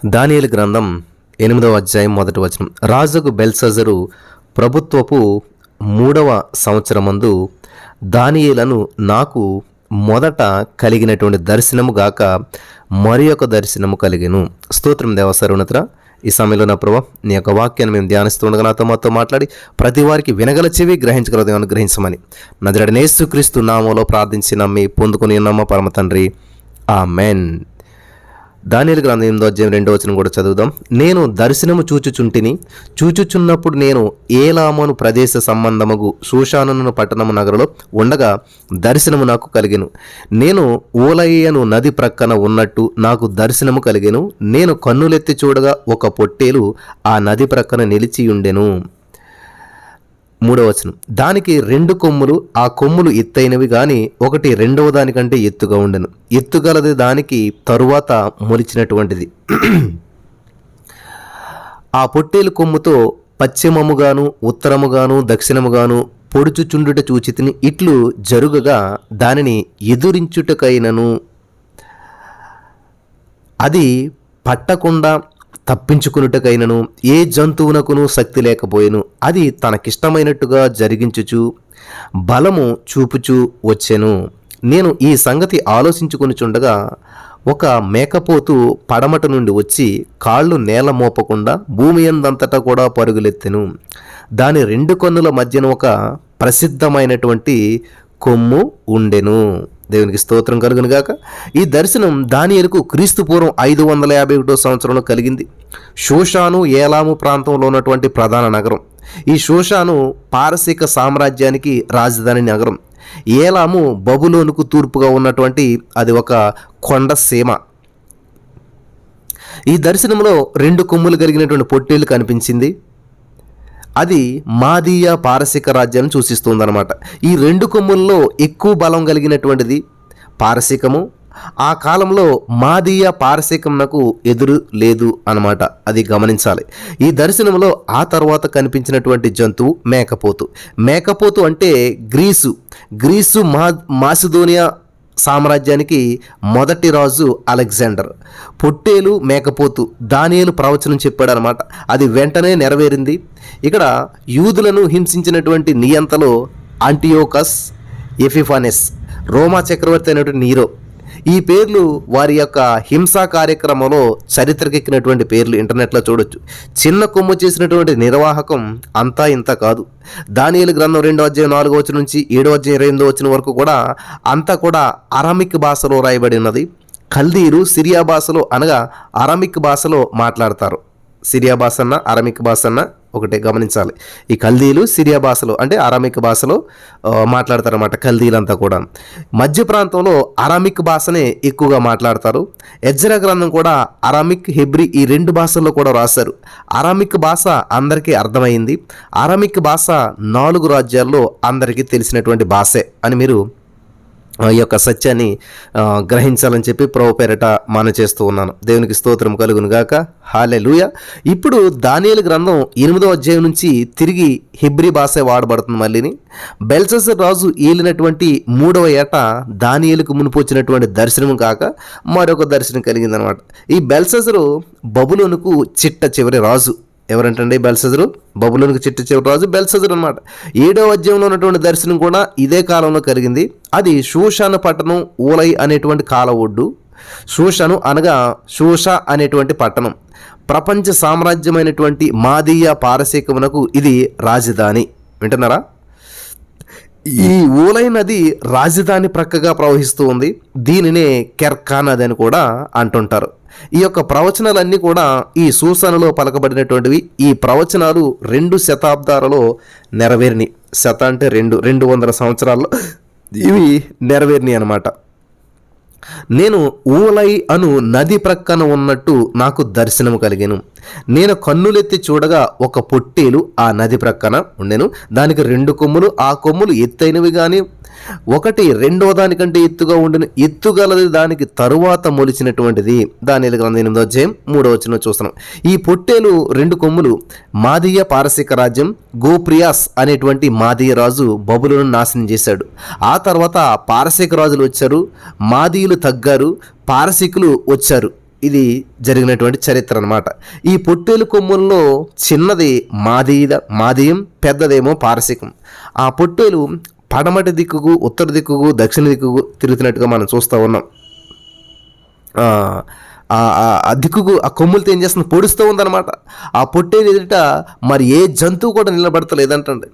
దానియేలు గ్రంథం 8వ అధ్యాయం 1వ వచనం. రాజుకు బెల్షస్సరు ప్రభుత్వపు 3వ సంవత్సరమందు దానియేలును నాకు మొదట కలిగినటువంటి దర్శనము గాక మరి ఒక దర్శనము కలిగెను. స్తోత్రం దేవ సర్వోన్నతుడా. ఈ సమయంలో నా ప్రభా, నీ యొక్క వాక్యాన్ని మేము ధ్యానిస్తుండగా మాతో మాట్లాడి ప్రతి వారికి వినగల చెవి గ్రహించగల దేవాన్ని గ్రహించమని నజరేయుడైన యేసుక్రీస్తు నామములో ప్రార్థించి నమ్మి పొందుకుని ఉన్నామా పరమ తండ్రి, ఆమెన్. దానియేలు గ్రంథం 8వ అధ్యాయం 2వ వచనం కూడా చదువుదాం. నేను దర్శనము చూచుచున్నప్పుడు నేను ఏలామను ప్రదేశ సంబంధముగు షూషాను పట్టణము నగరులో ఉండగా దర్శనము నాకు కలిగెను. నేను ఊలయ్యను నది ప్రక్కన ఉన్నట్టు నాకు దర్శనము కలిగెను. నేను కన్నులెత్తి చూడగా ఒక పొట్టేలు ఆ నది ప్రక్కన నిలిచియుండెను. 3వ వచనం. దానికి 2 కొమ్ములు, ఆ కొమ్ములు ఎత్తైనవి గాని ఒకటి రెండవ దానికంటే ఎత్తుగా ఉండెను. ఎత్తుగలది దానికి తరువాత మొలిచినటువంటిది. ఆ పొట్టేలు కొమ్ముతో పశ్చిమముగాను ఉత్తరముగాను దక్షిణముగాను పొడుచుచుండుట చూచితిని. ఇట్లు జరుగగా దానిని ఎదురించుటకైనను అది పట్టకుండా తప్పించుకున్నటకైనను ఏ జంతువునకును శక్తి లేకపోయెను. అది తనకిష్టమైనట్టుగా జరిగించుచు బలము చూపుచూ వచ్చెను. నేను ఈ సంగతి ఆలోచించుకొనిచుండగా ఒక మేకపోతు పడమట నుండి వచ్చి కాళ్ళు నేల మోపకుండా భూమి యందంతటా కూడా పరుగులెత్తెను. దాని 2 కన్నుల మధ్యన ఒక ప్రసిద్ధమైనటువంటి కొమ్ము ఉండెను. దేవునికి స్తోత్రం కలుగును గాక. ఈ దర్శనం దానియేలుకు క్రీస్తు పూర్వం 551 సంవత్సరంలో కలిగింది. షూషాను ఏలాము ప్రాంతంలో ఉన్నటువంటి ప్రధాన నగరం. ఈ షూషాను పారసీక సామ్రాజ్యానికి రాజధాని నగరం. ఏలాము బబులోనుకు తూర్పుగా ఉన్నటువంటి అది ఒక కొండ సీమ. ఈ దర్శనంలో 2 కొమ్ములు కలిగినటువంటి పొట్టేలు కనిపించింది. అది మాదీయ పారసీక రాజ్యాన్ని సూచిస్తుందన్నమాట. ఈ 2 కొమ్ముల్లో ఎక్కువ బలం కలిగినటువంటిది పారసీకము. ఆ కాలంలో మాదీయ పారసీకంనకు ఎదురు లేదు అన్నమాట. అది గమనించాలి. ఈ దర్శనంలో ఆ తర్వాత కనిపించినటువంటి జంతువు మేకపోతు అంటే గ్రీసు మాసిదోనియా సామ్రాజ్యానికి మొదటి రాజు అలెగ్జాండర్. పొట్టేలు మేకపోతు దానియేలు ప్రవచనం చెప్పాడు అనమాట. అది వెంటనే నెరవేరింది. ఇక్కడ యూదులను హింసించినటువంటి నియంతలో అంటియోకస్ ఎపిఫానెస్, రోమా చక్రవర్తి అయినటువంటి నీరో, ఈ పేర్లు వారి యొక్క హింసా కార్యక్రమంలో చరిత్రకెక్కినటువంటి పేర్లు ఇంటర్నెట్లో చూడొచ్చు. చిన్న కొమ్ము చేసినటువంటి నిర్వాహకం అంతా ఇంత కాదు. దానియేలు గ్రంథం 2వ అధ్యాయం 4వ వచనం నుంచి 7వ అధ్యాయం 28వ వచనం వరకు కూడా అంతా కూడా అరామిక్ భాషలో రాయబడి ఉన్నది. కల్దీలు సిరియా భాషలో అనగా అరామిక్ భాషలో మాట్లాడతారు. సిరియా భాష అన్న అరామిక్ భాష అన్న ఒకటే గమనించాలి. ఈ కల్దీలు సిరియా భాషలో అంటే అరామిక్ భాషలో మాట్లాడతారన్నమాట. కల్దీలంతా కూడా మధ్య ప్రాంతంలో అరామిక్ భాషనే ఎక్కువగా మాట్లాడతారు. ఎజ్రా గ్రంథం కూడా అరామిక్, హెబ్రీ ఈ 2 భాషల్లో కూడా రాశారు. అరామిక్ భాష అందరికీ అర్థమైంది. అరామిక్ భాష 4 రాజ్యాల్లో అందరికీ తెలిసినటువంటి భాషే అని మీరు ఈ యొక్క సత్యాన్ని గ్రహించాలని చెప్పి ప్రభు పేరట మన చేస్తూ ఉన్నాను. దేవునికి స్తోత్రం కలుగును గాక. హల్లెలూయా. ఇప్పుడు దానియేలు గ్రంథం 8వ అధ్యాయం నుంచి తిరిగి హెబ్రీ భాష వాడబడుతుంది. మళ్ళీని బెల్షస్సరు రాజు ఏలినటువంటి 3వ ఏట దానియేలుకు మునుపు వచ్చినటువంటి దర్శనం కాక మరొక దర్శనం కలిగిందనమాట. ఈ బెల్షస్సరు బబులోనుకు చిట్ట చివరి రాజు. ఎవరంటండి బెల్షస్సరు? బబులోనుకు చిట్ట చివరి రాజు బెల్షస్సరు అనమాట. 7వ అధ్యాయంలో ఉన్నటువంటి దర్శనం కూడా ఇదే కాలంలో కలిగింది. అది షూషాను పట్టణం ఊలై అనేటువంటి కాల ఒడ్డు. షూషాను అనగా షూషా అనేటువంటి పట్టణం. ప్రపంచ సామ్రాజ్యమైనటువంటి మాదీయ పారసీకమునకు ఇది రాజధాని. వింటున్నారా? ఈ ఊలై నది రాజధాని ప్రక్కగా ప్రవహిస్తూ ఉంది. దీనినే కెర్కా నది అని కూడా అంటుంటారు. ఈ యొక్క ప్రవచనాలన్నీ కూడా ఈ సూసనలో పలకబడినటువంటివి. ఈ ప్రవచనాలు 2 శతాబ్దాలలో నెరవేరినాయి. శత అంటే 200 సంవత్సరాల్లో ఇవి నెరవేరినాయి అన్నమాట. నేను ఊలై అను నది ప్రక్కన ఉన్నట్టు నాకు దర్శనము కలిగెను. నేను కన్నులెత్తి చూడగా ఒక పొట్టేలు ఆ నది ప్రక్కన ఉండెను. దానికి 2 కొమ్ములు, ఆ కొమ్ములు ఎత్తైనవి కానీ ఒకటి రెండో దానికంటే ఎత్తుగా ఉండెను. ఎత్తుగలది దానికి తరువాత మొలిచినటువంటిది. దానియేలు గ్రంథం 8వ అధ్యాయం 3వ వచనం చూస్తున్నాం. ఈ పొట్టేలు 2 కొమ్ములు. మాదీయ పారసీక రాజ్యం గోప్రియాస్ అనేటువంటి మాదీయ రాజు బబులోను నాశనం చేశాడు. ఆ తర్వాత పారసీక రాజులు వచ్చారు, మాదీయులు తగ్గారు, పారసీకులు వచ్చారు. ఇది జరిగినటువంటి చరిత్ర అన్నమాట. ఈ పొట్టేలు కొమ్ముల్లో చిన్నది మాదీయం, పెద్దదేమో పారసికం. ఆ పొట్టేలు పడమటి దిక్కుకు, ఉత్తర దిక్కుకు, దక్షిణ దిక్కుకు తిరుగుతున్నట్టుగా మనం చూస్తూ ఉన్నాం. ఆ దిక్కుకు ఆ కొమ్ములతో ఏం చేస్తుంది, పొడుస్తూ ఉందన్నమాట. ఆ పొట్టేలు ఎదుట మరి ఏ జంతువు కూడా నిలబడతలేదంటండి.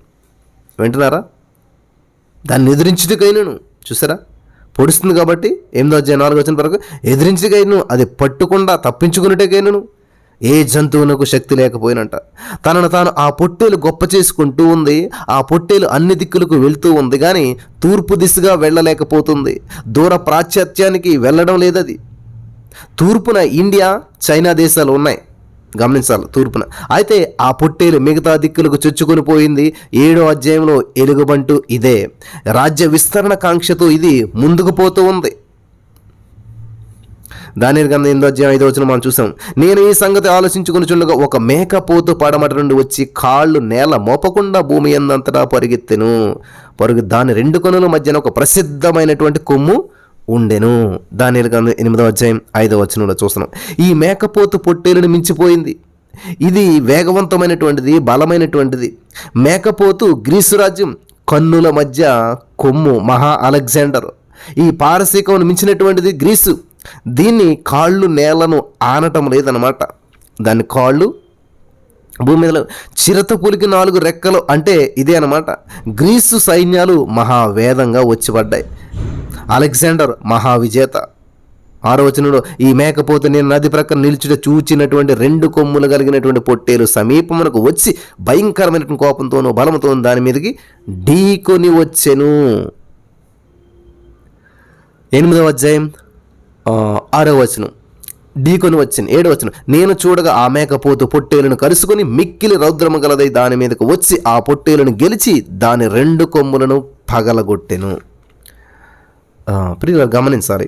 వింటున్నారా? దాన్ని ఎదిరించుటకైనను, చూసారా, పొడుస్తుంది కాబట్టి 8వ అధ్యాయం 4వ వచనం వరకు, ఎదిరించుటకైనను, అది పట్టుకుండా తప్పించుకున్నట్టుకైనను ఏ జంతువునకు శక్తి లేకపోయినంట. తనను తాను ఆ పొట్టేలు గొప్ప చేసుకుంటూ ఉంది. ఆ పొట్టేలు అన్ని దిక్కులకు వెళ్తూ ఉంది, కానీ తూర్పు దిశగా వెళ్ళలేకపోతుంది. దూర ప్రాచ్యాత్యానికి వెళ్ళడం లేదది. తూర్పున ఇండియా, చైనా దేశాలు ఉన్నాయి, గమనించాలి తూర్పున. అయితే ఆ పొట్టేలు మిగతా దిక్కులకు చొచ్చుకొని పోయింది. 7వ అధ్యాయంలో ఎలుగుబంటు ఇదే. రాజ్య విస్తరణ కాంక్షతో ఇది ముందుకు పోతూ ఉంది. దానియేలు గ్రంథం 8వ అధ్యాయం 5వ వచనం మనం చూసాం. నేను ఈ సంగతి ఆలోచించుకొనుచుండగా ఒక మేకపోతు పడమట నుండి వచ్చి కాళ్ళు నేల మోపకుండా భూమి అందంతటా పరిగెత్తెను. దాని 2 కనుల మధ్యన ఒక ప్రసిద్ధమైనటువంటి కొమ్ము ఉండెను. దానియేలు గ్రంథం 8వ అధ్యాయం 5వ వచనంలో చూస్తున్నాం. ఈ మేకపోతు పొట్టేలుని మించిపోయింది. ఇది వేగవంతమైనటువంటిది, బలమైనటువంటిది. మేకపోతు గ్రీసు రాజ్యం కన్నుల మధ్య కొమ్ము మహా అలెగ్జాండర్. ఈ పారసీకమును మించినటువంటిది గ్రీసు. దీన్ని కాళ్ళు నేలను ఆనటం లేదనమాట. దాని కాళ్ళు భూమి మీద, చిరత పులికి 4 రెక్కలు అంటే ఇదే అనమాట. గ్రీసు సైన్యాలు మహావేదంగా వచ్చిపడ్డాయి. అలెగ్జాండర్ మహావిజేత. 6వ వచనంలో, ఈ మేకపోతు నేను నది ప్రక్కన నిలిచుట చూచినటువంటి 2 కొమ్ములు కలిగినటువంటి పొట్టేలు సమీపమునకు వచ్చి భయంకరమైనటువంటి కోపంతోనూ బలంతోనూ దాని మీదకి ఢీకొని వచ్చెను. 8వ అధ్యాయం 6వ వచనం, ఢీకొని వచ్చింది. 7వ వచనం, నేను చూడగా ఆ మేకపోతు పొట్టేలును కలుసుకొని మిక్కిలి రౌద్రము గలదై దాని మీదకు వచ్చి ఆ పొట్టేలును గెలిచి దాని 2 కొమ్ములను పగలగొట్టెను. ప్రియులు గమనించాలి,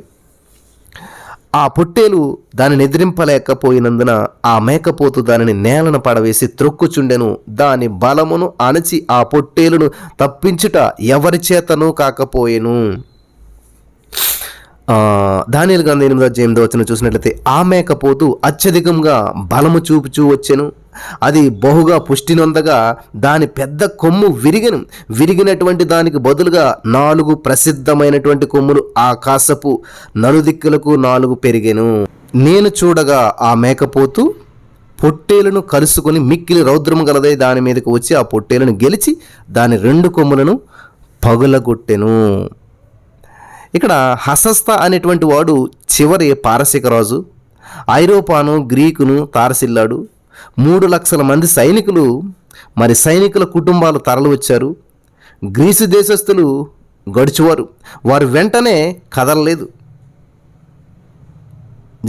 ఆ పొట్టేలు దానిని ఎదిరింపలేకపోయినందున ఆ మేకపోతు దానిని నేలను పడవేసి త్రొక్కుచుండెను. దాని బలమును అణచి ఆ పొట్టేలును తప్పించుట ఎవరి చేతను కాకపోయెను. దానియేలు గ్రంథం 8వ అధ్యాయం 8వ వచనం చూసినట్లయితే, ఆ మేకపోతు అత్యధికంగా బలము చూపుచూ వచ్చెను. అది బహుగా పుష్టి నొందగా దాని పెద్ద కొమ్ము విరిగెను. విరిగినటువంటి దానికి బదులుగా 4 ప్రసిద్ధమైనటువంటి కొమ్ములు ఆకాశపు నలుదిక్కులకు 4 పెరిగెను. నేను చూడగా ఆ మేకపోతు పొట్టేలను కలుసుకొని మిక్కిలి రౌద్రము గలదై దాని మీదకు వచ్చి ఆ పొట్టేలను గెలిచి దాని 2 కొమ్ములను పగులగొట్టెను. ఇక్కడ హసస్త అనేటువంటి వాడు చివరి పారసీక రాజు. ఐరోపాను, గ్రీకును తారసిల్లాడు. 3 లక్షల మంది సైనికులు, మరి సైనికుల కుటుంబాలు తరలి వచ్చారు. గ్రీసు దేశస్థులు గడుచువారు. వారు వెంటనే కదలలేదు.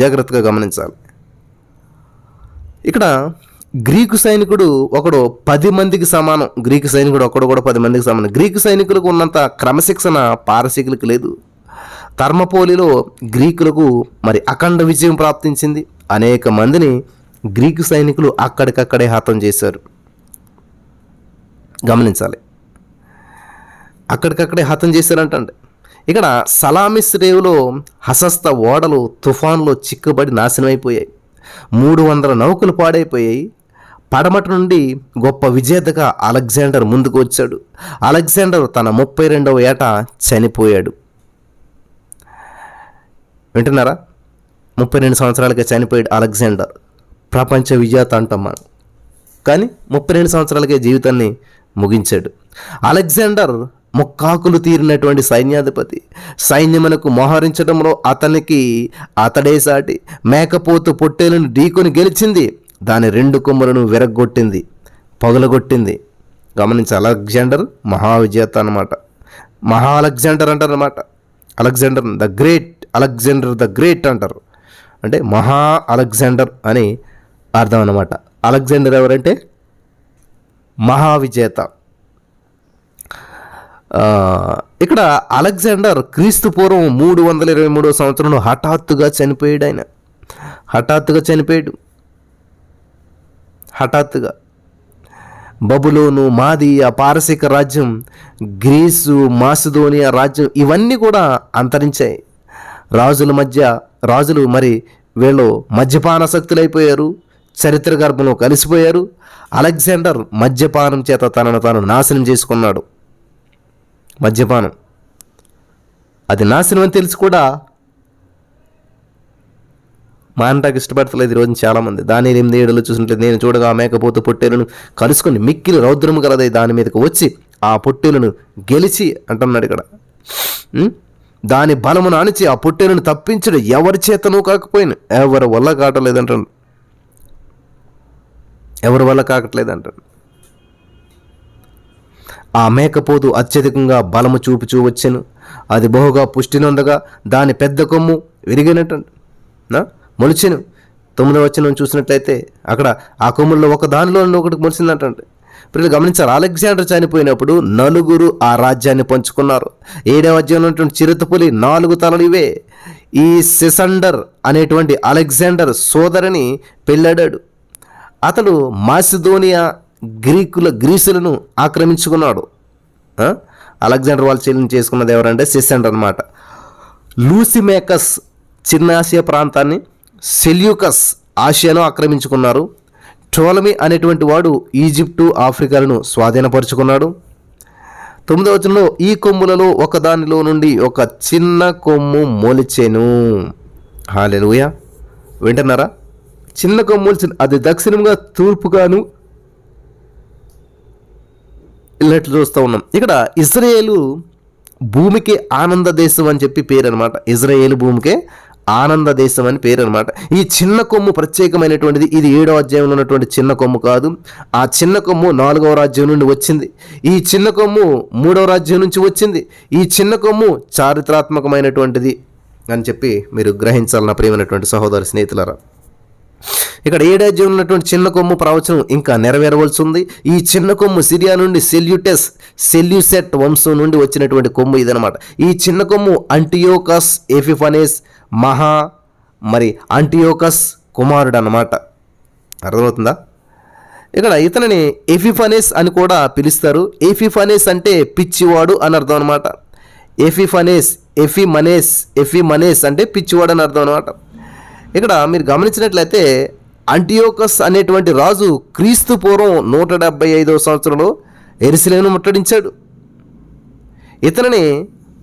జాగ్రత్తగా గమనించాలి. ఇక్కడ గ్రీకు సైనికుడు ఒకడు 10 మందికి సమానం. గ్రీకు సైనికుడు ఒకడు కూడా 10 మందికి సమానం. గ్రీకు సైనికులకు ఉన్నంత క్రమశిక్షణ పారసీకులకు లేదు. థర్మపోలిలో గ్రీకులకు మరి అఖండ విజయం ప్రాప్తించింది. అనేక మందిని గ్రీకు సైనికులు అక్కడికక్కడే హతం చేశారు. గమనించాలి, అక్కడికక్కడే హతం చేశారంటండి. ఇక్కడ సలామిస్ రేవులో హసస్త ఓడలు తుఫాన్లో చిక్కుబడి నాశనమైపోయాయి. 300 నౌకలు పాడైపోయాయి. పడమటి నుండి గొప్ప విజేతగా అలెగ్జాండర్ ముందుకు వచ్చాడు. అలెగ్జాండర్ తన 32వ ఏట చనిపోయాడు. వింటున్నారా? 32 సంవత్సరాలకే చనిపోయాడు అలెగ్జాండర్. ప్రపంచ విజేత అంటాం మనం, కానీ 32 సంవత్సరాలకే జీవితాన్ని ముగించాడు. అలెగ్జాండర్ ముక్కాకులు తీరినటువంటి సైన్యాధిపతి. సైన్యమునకు మోహరించడంలో అతడే సాటి. మేకపోతు పొట్టేలను ఢీకొని గెలిచింది. దాని 2 కొమ్ములను విరగ్గొట్టింది, పగులగొట్టింది. గమనించి, అలెగ్జాండర్ మహావిజేత అన్నమాట. మహా అలెగ్జాండర్ అంటారన్నమాట. అలెగ్జాండర్ ద గ్రేట్ అంటారు. అంటే మహా అలెగ్జాండర్ అని అర్థం అన్నమాట. అలెగ్జాండర్ ఎవరంటే మహావిజేత. ఇక్కడ అలెగ్జాండర్ క్రీస్తు పూర్వం 323వ సంవత్సరంలో హఠాత్తుగా చనిపోయాడు. హఠాత్తుగా బబులోను, మాదియా, పారసీక రాజ్యం, గ్రీసు, మాసిదోనియా రాజ్యం ఇవన్నీ కూడా అంతరించాయి. రాజులు మరి వీళ్ళు మద్యపానాసక్తులైపోయారు, చరిత్ర గర్భంలో కలిసిపోయారు. అలెగ్జాండర్ మద్యపానం చేత తనను తాను నాశనం చేసుకున్నాడు. మద్యపానం అది నాశనం అని తెలిసి కూడా మానటానికి ఇష్టపడతలేదు ఈరోజు చాలామంది. దాని 8 ఏడులో చూసినట్లయితే, నేను చూడగా ఆ మేకపోతు పొట్టేలను కలుసుకొని మిక్కిలి రౌద్రము గలదై దాని మీదకి వచ్చి ఆ పొట్టేలను గెలిచి అంటున్నాడు ఇక్కడ. దాని బలమును అణిచి ఆ పొట్టేలను తప్పించడు ఎవరి చేతను కాకపోయినా. ఎవరి వల్ల కావట్లేదంటాడు, ఎవరి వల్ల కాకట్లేదంటాడు. ఆ మేకపోతు అత్యధికంగా బలము చూపుచూ వచ్చెను. అది బహుగా పుష్టినొందగా దాని పెద్ద కొమ్ము విరిగినట్టు మొలిచెను. 9వ వచనం చూసినట్లయితే అక్కడ ఆ కొమ్ముల్లో ఒక దానిలో ఒకటి మొలిచిందంటే. ఇప్పుడు గమనించారు, అలెగ్జాండర్ చనిపోయినప్పుడు 4 ఆ రాజ్యాన్ని పంచుకున్నారు. 7వ అధ్యాయంలో ఉన్నటువంటి చిరుతపులి 4 తలలు ఇవే. ఈ సిసండర్ అనేటువంటి అలెగ్జాండర్ సోదరిని పెళ్ళాడాడు. అతడు మాసిదోనియా గ్రీసులను ఆక్రమించుకున్నాడు. అలెగ్జాండర్ వాళ్ళ చెల్లిని చేసుకున్నది ఎవరంటే సిసండర్ అనమాట. లూసిమేకస్ చిన్న ఆసియా ప్రాంతాన్ని, సెల్యూకస్ ఆసియాను ఆక్రమించుకున్నారు. టోలమీ అనేటువంటి వాడు ఈజిప్టు, ఆఫ్రికాలను స్వాధీనపరుచుకున్నాడు. 9వ వచనంలో ఈ కొమ్ములలో ఒకదానిలో నుండి ఒక చిన్న కొమ్ము మొలిచెను. హల్లెలూయా, వింటున్నారా? చిన్న కొమ్ము మొలిచెను. అది దక్షిణంగా, తూర్పుగాను ఇల్లట్లు చూస్తూ ఉన్నాం. ఇక్కడ ఇజ్రాయేలు భూమికి ఆనంద దేశం అని చెప్పి పేరు అనమాట. ఇజ్రాయేలు భూమికే ఆనంద దేశం అని పేరు అనమాట. ఈ చిన్న కొమ్ము ప్రత్యేకమైనటువంటిది. ఇది 7వ అధ్యాయంలో ఉన్నటువంటి చిన్న కొమ్ము కాదు. ఆ చిన్న కొమ్ము 4వ రాజ్యం నుండి వచ్చింది. ఈ చిన్న కొమ్ము 3వ రాజ్యం నుంచి వచ్చింది. ఈ చిన్న కొమ్ము చారిత్రాత్మకమైనటువంటిది అని చెప్పి మీరు గ్రహించాలి నా ప్రియమైనటువంటి సహోదర స్నేహితులారా. ఇక్కడ 7వ అధ్యాయంలో ఉన్నటువంటి చిన్న కొమ్ము ప్రవచనం ఇంకా నెరవేరవలసి ఉంది. ఈ చిన్న కొమ్ము సిరియా నుండి సెల్యూసెట్ వంశం నుండి వచ్చినటువంటి కొమ్ము ఇదనమాట. ఈ చిన్న కొమ్ము అంటియోకస్ ఎపిఫనెస్ అంటియోకస్ కుమారుడు అన్నమాట. అర్థమవుతుందా? ఇక్కడ ఇతనిని ఎపిఫనెస్ అని కూడా పిలుస్తారు. ఎపిఫనెస్ అంటే పిచ్చివాడు అని అర్థం అనమాట. ఎఫిమనేస్ అంటే పిచ్చివాడు అని అర్థం అనమాట. ఇక్కడ మీరు గమనించినట్లయితే అంటియోకస్ అనేటువంటి రాజు క్రీస్తు పూర్వం 175వ సంవత్సరంలో యెరూషలేమును ముట్టడించాడు. ఇతనిని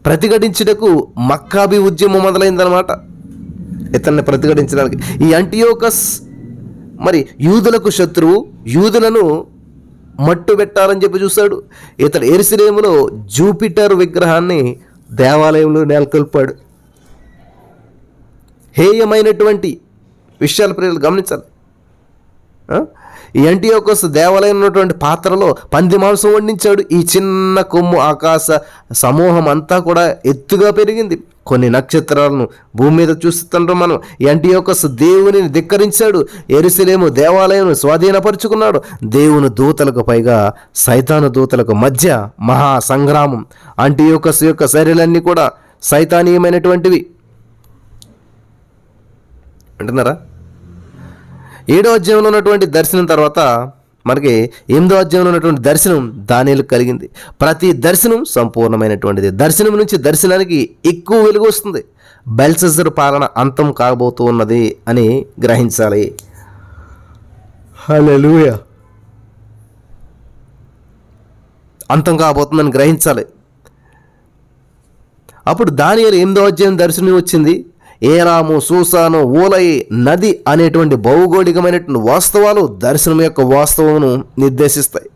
ప్రతిఘటించుటకు మక్కాబీ ఉద్యమం మొదలైందనమాట. ఇతన్ని ప్రతిఘటించడానికి ఈ అంటియోకస్ యూదులకు శత్రువు, యూదులను మట్టు పెట్టాలని చెప్పి చూశాడు. ఇతడు యెరూషలేములో జూపిటర్ విగ్రహాన్ని దేవాలయంలో నెలకొల్పాడు. హేయమైనటువంటి విషయాలు ప్రియులు గమనించాలి. ఈ అంటియోకస్ దేవాలయం ఉన్నటువంటి పాత్రలో పంది మాంసం వండించాడు. ఈ చిన్న కొమ్ము ఆకాశ సమూహం అంతా కూడా ఎత్తుగా పెరిగింది. కొన్ని నక్షత్రాలను భూమి మీద చూస్తుంటాం మనం. ఈ అంటియోకస్ దేవునిని ధిక్కరించాడు. యెరూషలేము దేవాలయం స్వాధీనపరుచుకున్నాడు. దేవుని దూతలకు పైగా సైతాను దూతలకు మధ్య మహా సంగ్రామం. అంటియోకస్ యొక్క శరీరాలన్నీ కూడా సైతానీయమైనటువంటివి. అంటున్నారా? 7వ అధ్యాయంలో ఉన్నటువంటి దర్శనం తర్వాత మనకి 8వ అధ్యాయంలో ఉన్నటువంటి దర్శనం దానియేలుకు కలిగింది. ప్రతి దర్శనం సంపూర్ణమైనటువంటిది. దర్శనం నుంచి దర్శనానికి ఎక్కువ వెలుగు వస్తుంది. బెల్షస్సరు పాలన అంతం కాబోతూ ఉన్నది అని గ్రహించాలి. హల్లెలూయా, అంతం కాబోతుందని గ్రహించాలి. అప్పుడు దానియేలు 8వ అధ్యాయం దర్శనం వచ్చింది. ఏలాము, సూసాను, ఊలై నది అనేటువంటి భౌగోళికమైనటువంటి వాస్తవాలు దర్శనం యొక్క వాస్తవమును నిర్దేశిస్తాయి.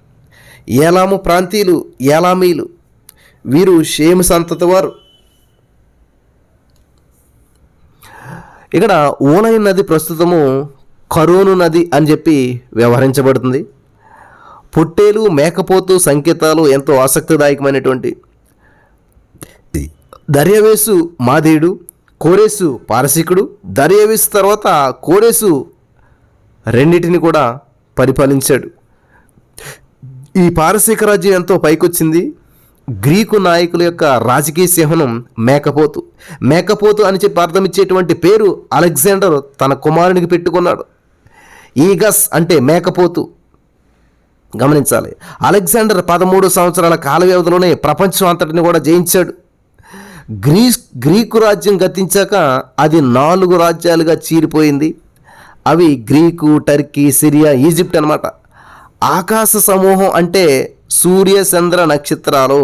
ఏలాము ప్రాంతీయులు, ఏలామీలు, వీరు షేము సంతతి వారు. ఇక్కడ ఊలై నది ప్రస్తుతము కరోను నది అని చెప్పి వ్యవహరించబడుతుంది. పొట్టేలు, మేకపోతు సంకేతాలు ఎంతో ఆసక్తిదాయకమైనటువంటి. దర్యావేసు మాదీయుడు, కోరేసు పారసీకుడు. దర్యావేసు తర్వాత కోరేసు రెండింటిని కూడా పరిపాలించాడు. ఈ పారసీక రాజ్యం ఎంతో పైకొచ్చింది. గ్రీకు నాయకుల యొక్క రాజకీయ సింహనం మేకపోతు అని చెప్పి అర్థమిచ్చేటువంటి పేరు అలెగ్జాండర్ తన కుమారునికి పెట్టుకున్నాడు. ఈగస్ అంటే మేకపోతు. గమనించాలి, అలెగ్జాండర్ 13 సంవత్సరాల కాల వ్యవధిలోనే ప్రపంచం అంతటిని కూడా జయించాడు. గ్రీకు రాజ్యం గతించాక అది 4 రాజ్యాలుగా చీలిపోయింది. అవి గ్రీకు, టర్కీ, సిరియా, ఈజిప్ట్ అన్నమాట. ఆకాశ సమూహం అంటే సూర్య, చంద్ర, నక్షత్రాలు.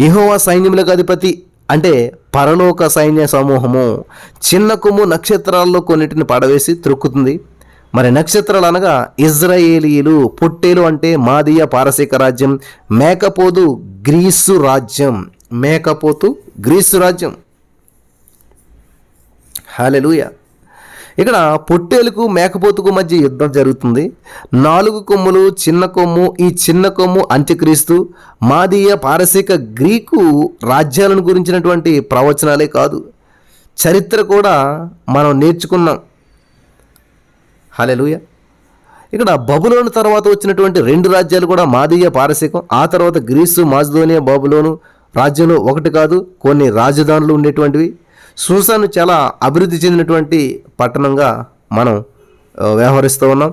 యెహోవా సైన్యములకు అధిపతి అంటే పరలోక సైన్య సమూహము. చిన్న కొమ్ము నక్షత్రాల్లో కొన్నిటిని పడవేసి త్రొక్కుతుంది. మరి నక్షత్రాలు అనగా ఇజ్రాయేలీలు. పొట్టేలు అంటే మాదీయ పారసీక రాజ్యం. మేకపోతు గ్రీసు రాజ్యం. గ్రీసు రాజ్యం. హల్లెలూయా. ఇక్కడ పొట్టేలుకు మేకపోతుకు మధ్య యుద్ధం జరుగుతుంది. 4 కొమ్ములు, చిన్న కొమ్ము. ఈ చిన్న కొమ్ము అంత్యక్రీస్తు. మాదీయ పారసీక గ్రీకు రాజ్యాలను గురించినటువంటి ప్రవచనాలే కాదు, చరిత్ర కూడా మనం నేర్చుకున్నాం. హల్లెలూయా. ఇక్కడ బబులోను తర్వాత వచ్చినటువంటి 2 రాజ్యాలు కూడా మాదీయ పారసీకం. ఆ తర్వాత గ్రీసు, మాజిదోనియా, బబులోను రాజ్యంలో ఒకటి కాదు, కొన్ని రాజధానులు ఉండేటువంటివి. సూసాను చాలా అభివృద్ధి చెందినటువంటి పట్టణంగా మనం వ్యవహరిస్తూ ఉన్నాం.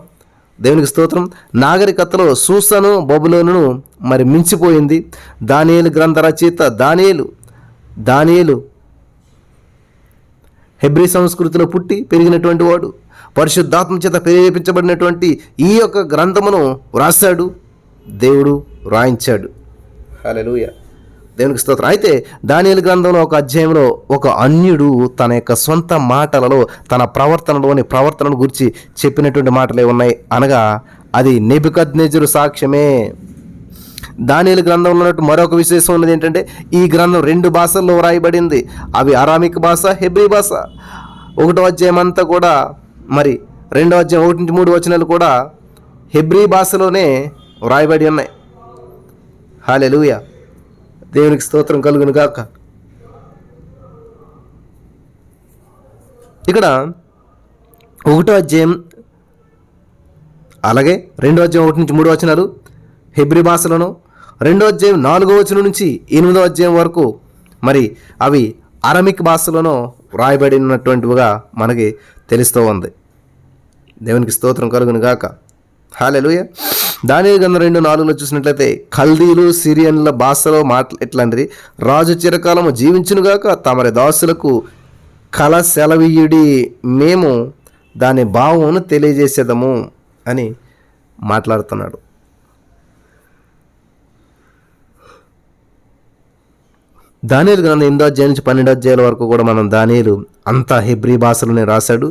దేవునికి స్తోత్రం. నాగరికతలో సూసాను బబులోనును మరి మించిపోయింది. దానియేలు గ్రంథ రచయిత దానియేలు హెబ్రీ సంస్కృతిలో పుట్టి పెరిగినటువంటి వాడు. పరిశుద్ధాత్మ చేత ప్రేరేపించబడినటువంటి ఈ యొక్క గ్రంథమును వ్రాసాడు, దేవుడు రాయించాడు. హల్లెలూయా. దేవునికి స్తోత్రం. అయితే దానియేలు గ్రంథంలో ఒక అధ్యాయంలో ఒక అన్యుడు తన యొక్క సొంత మాటలలో తన ప్రవర్తనను గురించి చెప్పినటువంటి మాటలే ఉన్నాయి. అనగా అది నెబుకద్నెజరు సాక్ష్యమే. దానియేలు గ్రంథంలో ఉన్నట్టు మరొక విశేషం ఉన్నది ఏంటంటే, ఈ గ్రంథం 2 భాషల్లో వ్రాయబడింది. అవి అరామిక్ భాష, హెబ్రీ భాష. 1వ అధ్యాయం అంతా కూడా, మరి 2వ అధ్యాయం 1-3 వచనాలు కూడా హెబ్రీ భాషలోనే వ్రాయబడి ఉన్నాయి. హల్లెలూయా. దేవునికి స్తోత్రం కలుగును గాక. ఇక్కడ 1వ అధ్యాయం అలాగే 2వ అధ్యాయం 1-3 వచనాలు హెబ్రీ భాషలోను, 2వ అధ్యాయం 4వ వచనం నుంచి 8వ అధ్యాయం వరకు మరి అవి అరమిక్ భాషలోనూ వ్రాయబడినటువంటివిగా మనకి తెలుస్తూ ఉంది. దేవునికి స్తోత్రం కలుగును గాక. హల్లెలూయా. దానియేలు గ్రంథం 2:4లో చూసినట్లయితే, కల్దీలు సిరియన్ల భాషలో ఎట్లాంటిది, రాజు చిరకాలము జీవించునుగాక, తమరి దాసులకు కల సెలవీయుడి, మేము దాని భావమును తెలియజేసేదము అని మాట్లాడుతున్నాడు. దానియేలు గ్రంథం 8వ అధ్యాయం నుంచి 12వ అధ్యాయాల వరకు కూడా మనం దానియేలు అంతా హెబ్రీ భాషలోనే రాశాడు.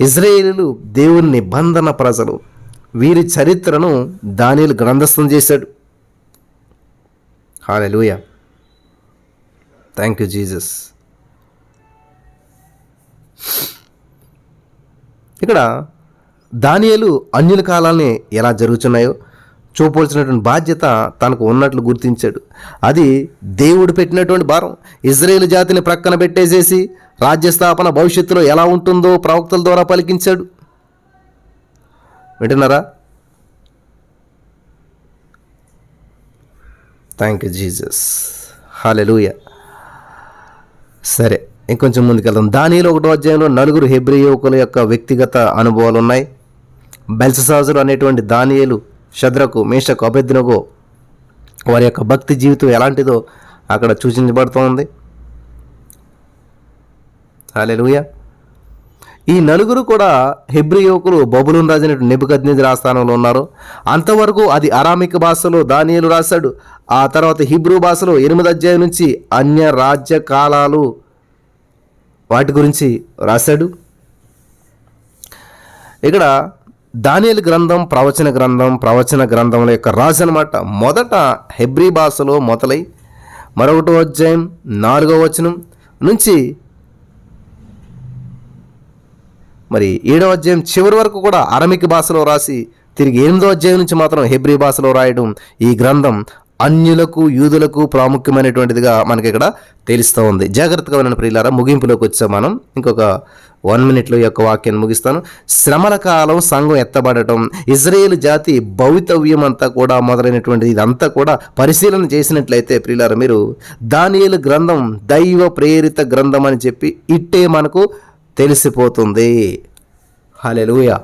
ఇజ్రాయేలీలు దేవుని నిబంధన ప్రజలు. వీరి చరిత్రను దానియేలు గ్రంథస్థం చేశాడు. హల్లెలూయా. Thank you Jesus. ఇక్కడ దానియేలు అన్యుల కాలాన్ని ఎలా జరుగుతున్నాయో చూపవలసినటువంటి బాధ్యత తనకు ఉన్నట్లు గుర్తించాడు. అది దేవుడు పెట్టినటువంటి భారం. ఇజ్రాయేలు జాతిని ప్రక్కన పెట్టేసేసి రాజ్యస్థాపన భవిష్యత్తులో ఎలా ఉంటుందో ప్రవక్తల ద్వారా పలికించాడు. వింటున్నారా? Thank you Jesus. హల్లెలూయా. సరే, ఇంకొంచెం ముందుకెళ్దాం. దానియేలు 1వ అధ్యాయంలో 4 హెబ్రీ యువకుల యొక్క వ్యక్తిగత అనుభవాలు ఉన్నాయి. బెల్షస్సాజరు అనేటువంటి దానియేలు, షద్రకు, మేషకు, అబేద్నెగో వారి యొక్క భక్తి జీవితం ఎలాంటిదో అక్కడ సూచించబడుతోంది. హల్లెలూయా. ఈ 4 కూడా హెబ్రీ యువకులు బబులోను రాజు అయినటువంటి నెబుకద్నెజరు ఆస్థానంలో ఉన్నారు. అంతవరకు అది అరామిక్ భాషలో దానియేలు రాశాడు. ఆ తర్వాత హీబ్రూ భాషలో 8వ అధ్యాయం నుంచి అన్య రాజ్య కాలాలు వాటి గురించి రాశాడు. ఇక్కడ దానియేలు గ్రంథం ప్రవచన గ్రంథంల యొక్క రాజు అనమాట. మొదట హెబ్రీ భాషలో మొదలై 1వ అధ్యాయం 4వ వచనం నుంచి మరి 7వ అధ్యాయం చివరి వరకు కూడా అరమిక్ భాషలో రాసి తిరిగి 8వ అధ్యాయం నుంచి మాత్రం హెబ్రీ భాషలో రాయడం ఈ గ్రంథం అన్యులకు యూదులకు ప్రాముఖ్యమైనటువంటిదిగా మనకి ఇక్కడ తెలుస్తూ ఉంది. జాగ్రత్తగా ఉన్న ప్రియులారా, ముగింపులోకి వచ్చాం మనం. ఇంకొక 1 మినిట్లో ఈ యొక్క వాక్యాన్ని ముగిస్తాను. శ్రమల కాలం, సంఘం ఎత్తబడటం, ఇజ్రాయేలు జాతి భవితవ్యం అంతా కూడా మొదలైనటువంటి ఇదంతా కూడా పరిశీలన చేసినట్లయితే ప్రియులారా, మీరు దానియేలు గ్రంథం దైవ ప్రేరిత గ్రంథం అని చెప్పి ఇట్టే మనకు తెలిసిపోతుంది. హల్లెలూయా.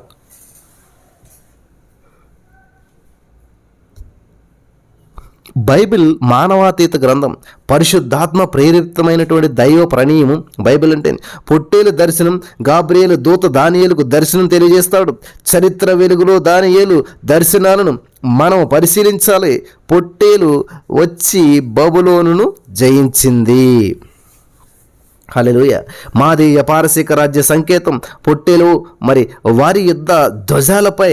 బైబిల్ మానవాతీత గ్రంథం, పరిశుద్ధాత్మ ప్రేరితమైనటువంటి దైవ ప్రణీయము. బైబిల్ అంటే పొట్టేలు దర్శనం, గాబ్రియేలు దూత దానియేలుకు దర్శనం తెలియజేస్తాడు. చరిత్ర వెలుగులో దానియేలు దర్శనాలను మనం పరిశీలించాలి. పొట్టేలు వచ్చి బబులోనును జయించింది. హల్లెలూయా. మాదీయ పారసీక రాజ్య సంకేతం పొట్టేలు. మరి వారి యుద్ధ ధ్వజాలపై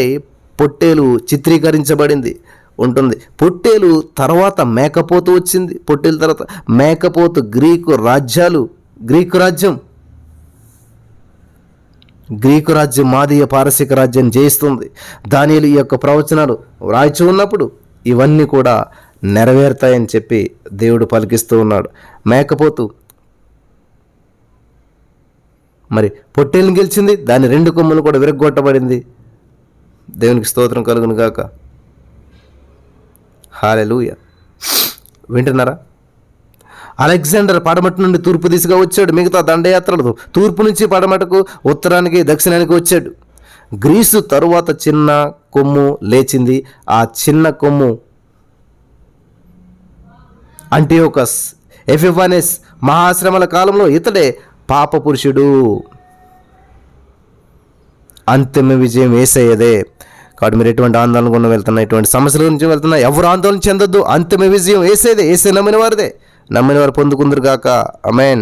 పొట్టేలు చిత్రీకరించబడింది ఉంటుంది. పొట్టేలు తర్వాత మేకపోతు వచ్చింది. పొట్టేలు తర్వాత మేకపోతు గ్రీకు రాజ్యం మాదీయ పారసీక రాజ్యం జయిస్తుంది. దానియేలు ఈ యొక్క ప్రవచనాలు వ్రాయిచూ ఉన్నప్పుడు ఇవన్నీ కూడా నెరవేరుతాయని చెప్పి దేవుడు పలికిస్తూ ఉన్నాడు. మేకపోతు మరి పొట్టేలుని గెలిచింది, దాని 2 కొమ్ములు కూడా విరగ్గొట్టబడింది. దేవునికి స్తోత్రం కలుగును గాక. హల్లెలూయా. వింటున్నారా? అలెగ్జాండర్ పడమటి నుండి తూర్పు దిశగా వచ్చాడు. మిగతా దండయాత్రలతో తూర్పు నుంచి పడమటకు, ఉత్తరానికి, దక్షిణానికి వచ్చాడు. గ్రీసు తరువాత చిన్న కొమ్ము లేచింది. ఆ చిన్న కొమ్ము అంటియోకస్ ఎపిఫానెస్ మహాశ్రమల కాలంలో ఇతడే పాప పురుషుడు. అంతిమ విజయం యేసయ్యదే. కాబట్టి మీరు ఎటువంటి ఆందోళన గురించి వెళ్తున్నా, ఎటువంటి సమస్యల గురించి వెళ్తున్నా, ఎవరు ఆందోళన చెందొద్దు. అంతిమ విజయం యేసయ్యదే. యేసే నమ్మిన వారిదే. నమ్మిన వారు పొందుకుందరు గాక. ఆమేన్.